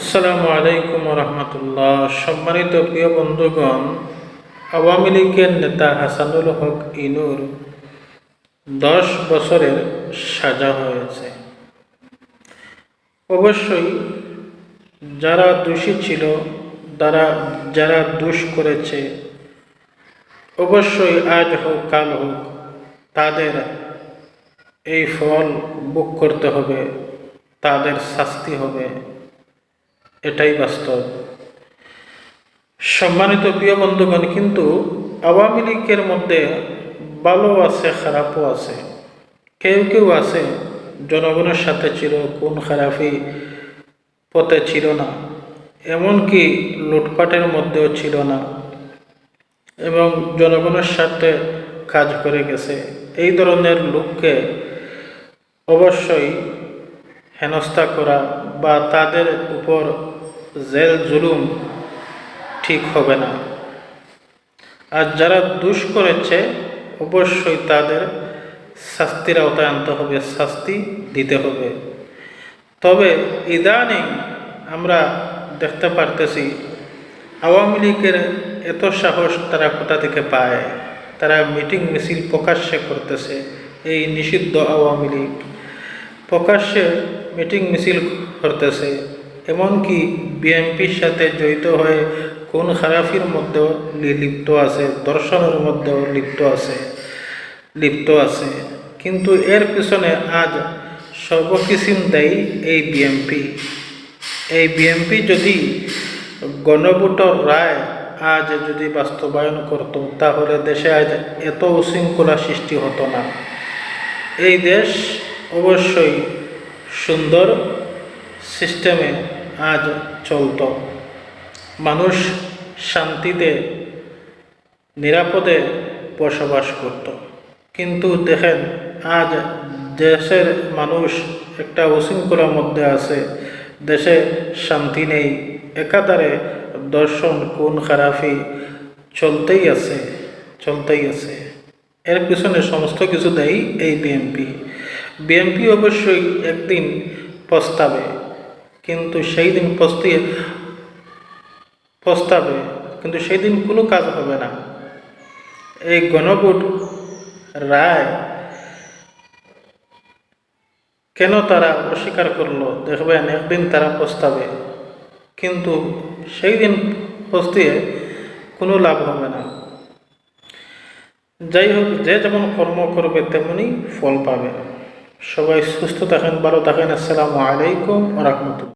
আসসালামু আলাইকুম রহমতুল্লাহ। সম্মানিত প্রিয় বন্ধুগণ, আওয়ামী লীগের নেতা হাসানুল হক ইনুর 10 বছরের সাজা হয়েছে। অবশ্যই যারা দোষী ছিল, যারা দোষ করেছে, অবশ্যই আজ হোক কাল হোক তাদের এই ফল ভোগ করতে হবে, তাদের শাস্তি হবে, এটাই বাস্তব। সম্মানিত প্রিয় বন্ধুগণ, কিন্তু আওয়ামী লীগের মধ্যে ভালো আছে, খারাপও আছে। কেউ কেউ আছে জনগণের সাথে ছিল, কোন খারাপই পথে ছিল না, এমনকি লুটপাটের মধ্যেও ছিল না এবং জনগণের সাথে কাজ করে গেছে। এই ধরনের লোককে অবশ্যই হেনস্থা করা বা তাদের উপর জেল জুলুম ঠিক হবে না। আর যারা দোষ করেছে অবশ্যই তাদের শাস্তির আওতায় আনতে হবে, শাস্তি দিতে হবে। তবে ইদানিং আমরা দেখতে পারতেছি আওয়ামী লীগের এত সাহস তারা কোথা থেকে পায়। তারা মিটিং মিছিল প্রকাশ্যে করতেছে। এই নিষিদ্ধ আওয়ামী লীগ প্রকাশ্যে মিটিং মিছিল করতেছে, এমনকি বিএনপির সাথে জড়িত হয়ে কোন খারাপির মধ্যেও লিপ্ত আছে, দর্শনের মধ্যেও লিপ্ত আছে। কিন্তু এর পিছনে আজ সর্বকিছু দেয় এই বিএনপি যদি গণভোটের রায় আজ যদি বাস্তবায়ন করত, তাহলে দেশে আজ এত উশৃঙ্খলা সৃষ্টি হতো না। এই দেশ অবশ্যই সুন্দর সিস্টেমে আজ চলত, মানুষ শান্তিতে নিরাপদে বসবাস করত। কিন্তু দেখেন আজ দেশের মানুষ একটা উশৃঙ্খলার মধ্যে আছে, দেশে শান্তি নেই, একাধারে দর্শন কোন খারাপি চলতেই আছে। এর পিছনে সমস্ত কিছু দেয় এই বিএনপি অবশ্যই একদিন পস্তাবে, কিন্তু সেই দিন কিন্তু সেই দিন কোনো কাজ হবে না। এই গণভোট রায় কেন তারা অস্বীকার করলো, দেখবেন একদিন তারা পস্তাবে, কিন্তু সেই দিন পস্তিয়ে কোনো লাভ হবে না। যাই হোক, যে যেমন কর্ম করবে তেমনি ফল পাবে। সবাই সুস্থ থাকেন, ভালো থাকেন। আসসালামু আলাইকুম ওয়া রাহমাতুল্লাহ।